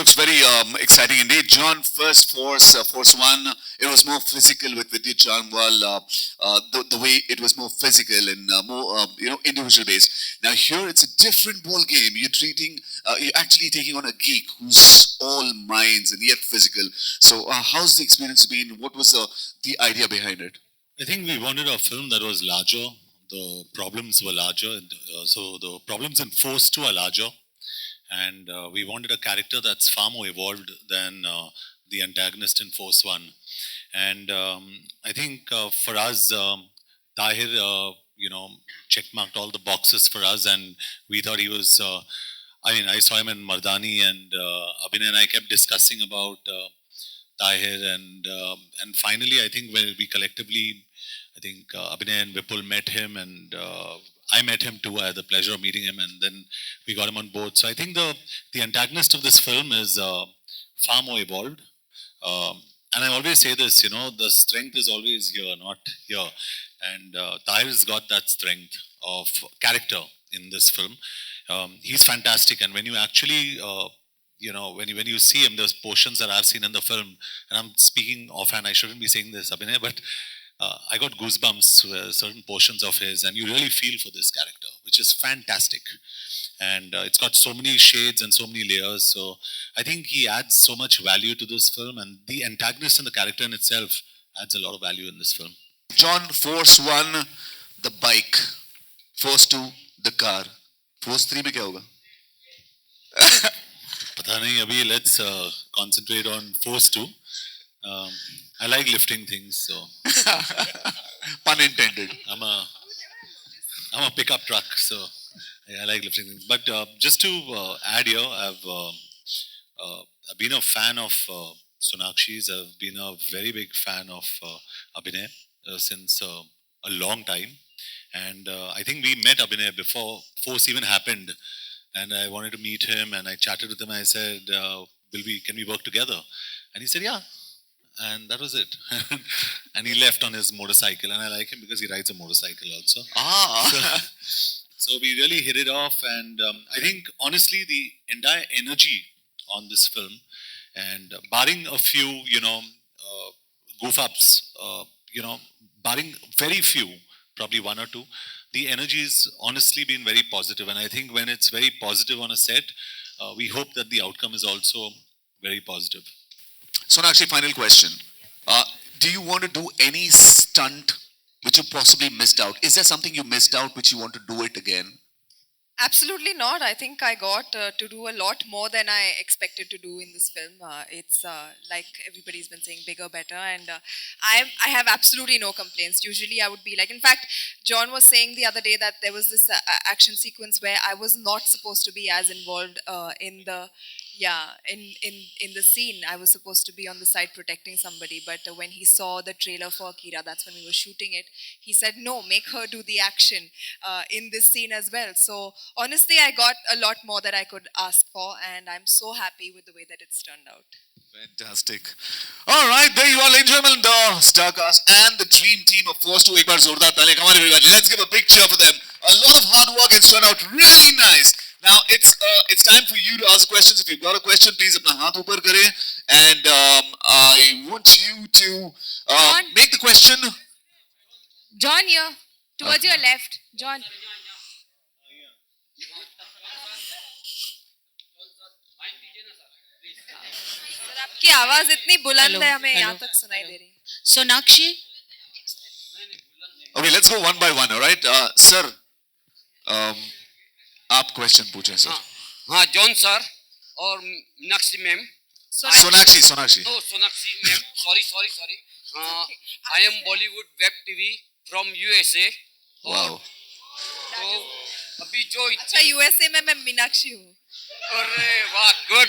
looks very exciting indeed. John, first Force One, it was more physical with Vidyut Chanwal, the way it was more physical and more, individual based. Now here it's a different ball game. You're actually taking on a geek who's all minds and yet physical. So how's the experience been? What was the idea behind it? I think we wanted a film that was larger. The problems were larger. So the problems in Force 2 are larger. And we wanted a character that's far more evolved than the antagonist in Force 1. And I think for us, Tahir, checkmarked all the boxes for us, and we thought he was. I saw him in Mardani, and Abhinay and I kept discussing about Tahir, and finally, I think when we collectively, I think Abhinay and Vipul met him, and I met him too. I had the pleasure of meeting him, and then we got him on board. So I think the antagonist of this film is far more evolved. And I always say this, the strength is always here, not here. And Tahir's got that strength of character in this film. He's fantastic, and when you actually, when you see him, there's portions that I've seen in the film, and I'm speaking offhand. I shouldn't be saying this, Abhinay, but I got goosebumps to certain portions of his, and you really feel for this character, which is fantastic. And it's got so many shades and so many layers. So I think he adds so much value to this film, and the antagonist and the character in itself adds a lot of value in this film. John, Force 1, the bike. Force 2, the car. Force 3 में क्या होगा? पता नहीं अभी. Let's concentrate on Force 2. I like lifting things, so pun intended. I'm a pickup truck, so I like lifting things. But just to add here, I've been a fan of Sonakshi's. I've been a very big fan of Abhinay since a long time, and I think we met Abhinay before Force even happened, and I wanted to meet him, and I chatted with him. I said, can we work together? And he said, yeah. And that was it. And he left on his motorcycle, and I like him because he rides a motorcycle also. So we really hit it off, and I think honestly the entire energy on this film, and barring a few, goof ups, barring very few, probably one or two, the energy has honestly been very positive. And I think when it's very positive on a set, we hope that the outcome is also very positive. Sonakshi, final question. Do you want to do any stunt which you possibly missed out? Is there something you missed out which you want to do it again? Absolutely not. I think I got to do a lot more than I expected to do in this film. It's like everybody's been saying, bigger, better, and I have absolutely no complaints. Usually I would be like, in fact, John was saying the other day that there was this action sequence where I was not supposed to be as involved in the scene. I was supposed to be on the side protecting somebody, but when he saw the trailer for Akira, that's when we were shooting it, he said, no, make her do the action in this scene as well. So honestly, I got a lot more that I could ask for, and I'm so happy with the way that it's turned out. Fantastic. All right, there you are, ladies and gentlemen, the star cast and the dream team of Force 2. Ek baar zordar taale. Come on, everyone, let's give a big cheer for them. A lot of hard work, it's turned out really nice. Now it's time for you to ask questions. If you've got a question, please apna haath upar kare, and I want you to make the question. John here, towards your left. John. Sir आपकी आवाज इतनी बुलंद है हमें यहाँ तक सुनाई दे रही है. Sonakshi. Okay, let's go one by one. All right, sir. आप क्वेश्चन पूछें सर. हाँ जॉन सर और Meenakshi ma'am. Sonakshi Sonakshi ma'am, sorry. I am Bollywood web TV from USA. Wow. तो अभी जो अच्छा यूएसए में मैं मीनाक्षी हूँ. अरे वाह, गुड.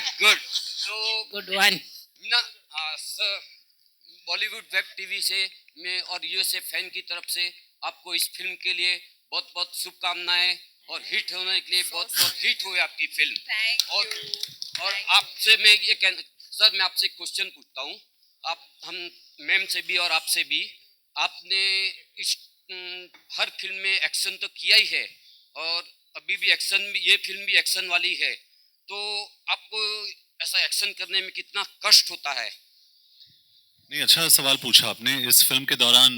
तो Good one. Sir, Bollywood web TV से मैं और यूएसए फैन की तरफ से आपको इस फिल्म के लिए बहुत बहुत शुभकामनाएं, और हिट होने के लिए बहुत बहुत हिट हुई आपकी फिल्म. और आपसे मैं ये सर मैं आपसे क्वेश्चन पूछता हूँ. हम मैम से भी और आपसे भी, आपने इस हर फिल्म में एक्शन तो किया ही है, और अभी भी एक्शन, ये फिल्म भी एक्शन वाली है, तो आपको ऐसा एक्शन करने में कितना कष्ट होता है? नहीं, अच्छा सवाल पूछा आपने। इस फिल्म के दौरान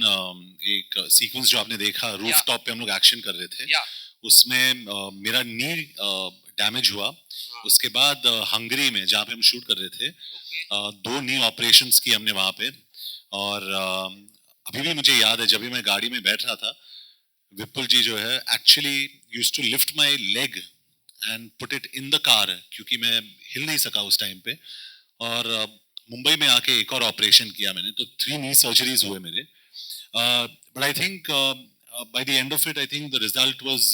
एक सीक्वेंस जो आपने देखा, रूफ टॉप पे हम लोग एक्शन कर रहे थे, या उसमें मेरा नी डैमेज हुआ। उसके बाद हंगरी में जहाँ पे हम शूट कर रहे थे, ओके, 2 नी ऑपरेशंस की हमने वहाँ पे। और अभी भी मुझे याद है, जब भी मैं गाड़ी में बैठ रहा था, विपुल जी जो है actually used to lift my leg and put it in the car, क्योंकि मैं हिल नहीं सका उस टाइम पे। और मुंबई में आके एक और ऑपरेशन किया मैंने, तो 3 नी सर्जरीज हुए मेरे। But I think by the end of it, I think the result was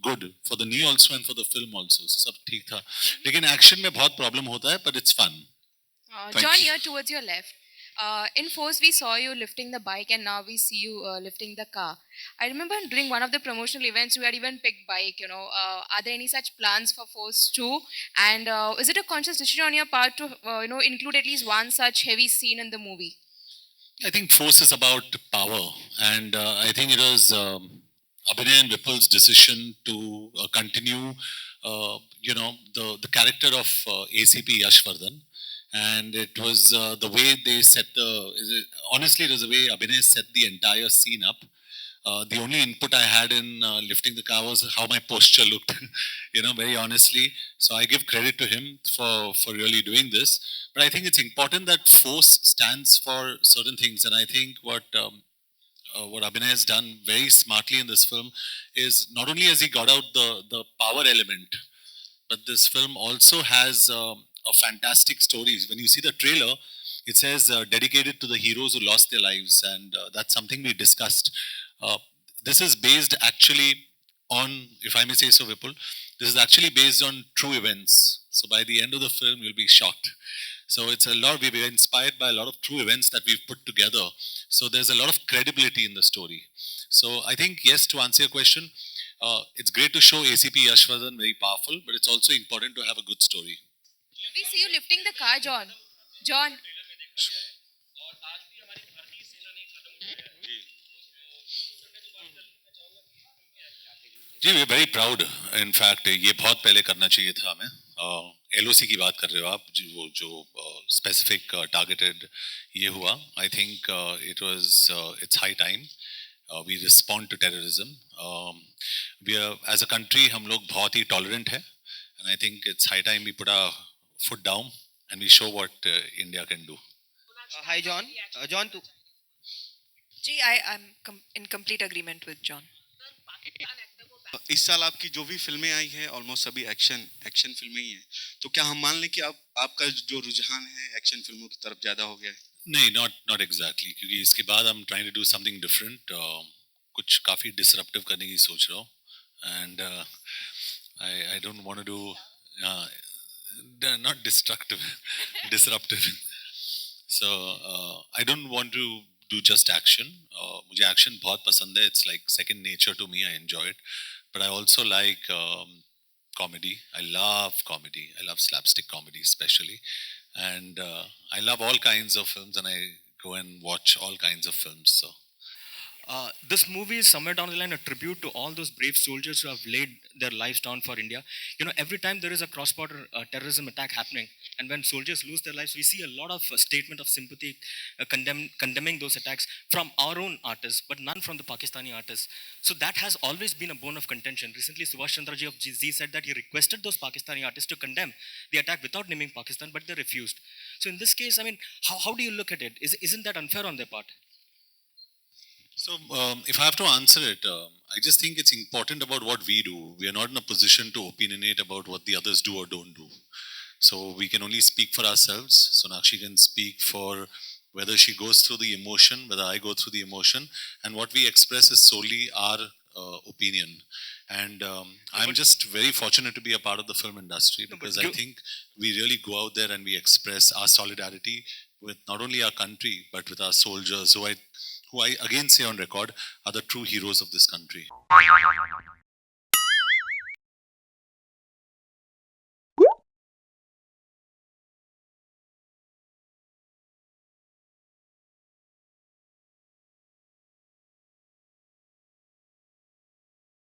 good for the knee also and for the film also. So सब ठीक था, लेकिन एक्शन में बहुत प्रॉब्लम होता है, but it's fun. Thank John, you. here towards your left. In Force, we saw you lifting the bike, and now we see you lifting the car. I remember during one of the promotional events, you had even picked bike. Are there any such plans for Force 2? And is it a conscious decision on your part to, include at least one such heavy scene in the movie? I think Force is about power, and I think it was Abhinay and Vipul's decision to continue, the character of ACP Yashvardhan, and it was the way they set honestly, it was the way Abhinay set the entire scene up. The only input I had in lifting the car was how my posture looked, very honestly. So I give credit to him for really doing this. But I think it's important that force stands for certain things, and I think what Abhinay has done very smartly in this film is not only has he got out the power element, but this film also has a fantastic story. When you see the trailer, it says dedicated to the heroes who lost their lives, and that's something we discussed. This is based actually on, if I may say so, Vipul, this is actually based on true events. So by the end of the film, you'll be shocked. So it's a lot, we were inspired by a lot of true events that we've put together. So there's a lot of credibility in the story. So I think, yes, to answer your question, it's great to show ACP Yashvardhan very powerful, but it's also important to have a good story. We see you lifting the car, John. John. जी, we very proud. In fact ये बहुत पहले करना चाहिए था हमें। LOC की बात कर रहे हो आप, जो स्पेसिफिक टारगेटेड ये हुआ। I think it's high time we respond to terrorism. We as a country हम लोग बहुत ही टॉलरेंट है, and I think it's high time we put a foot down and we show what India can do. Hi, John. John, Gee, I'm in complete agreement with John. इस साल आपकी जो भी फिल्में आई हैं ऑलमोस्ट सभी एक्शन फिल्में ही हैं, तो क्या हम मान लें कि आपका जो रुझान है एक्शन फिल्मों की तरफ ज्यादा हो गया है? नहीं, नॉट एग्जैक्टली, क्योंकि इसके बाद I am trying to do something different. कुछ काफ़ी डिसरप्टिव करने की सोच रहा हूँ, and I don't want to do not destructive disruptive. So I don't want to do just action. मुझे एक्शन बहुत पसंद है, it's like second nature to me, I enjoy it. But I also like comedy. I love comedy. I love slapstick comedy especially. And I love all kinds of films, and I go and watch all kinds of films. So this movie is somewhere down the line a tribute to all those brave soldiers who have laid their lives down for India. Every time there is a cross-border terrorism attack happening, and when soldiers lose their lives, we see a lot of statement of sympathy condemning those attacks from our own artists, but none from the Pakistani artists. So that has always been a bone of contention. Recently, Subhash Chandra ji of Z said that he requested those Pakistani artists to condemn the attack without naming Pakistan, but they refused. So in this case, I mean, how do you look at it? Isn't that unfair on their part? So, if I have to answer it, I just think it's important about what we do. We are not in a position to opinionate about what the others do or don't do. So, we can only speak for ourselves. Sonakshi can speak for whether she goes through the emotion, whether I go through the emotion, and what we express is solely our opinion. And I'm just very fortunate to be a part of the film industry, because I think we really go out there and we express our solidarity with not only our country, but with our soldiers, who I again say on record are the true heroes of this country.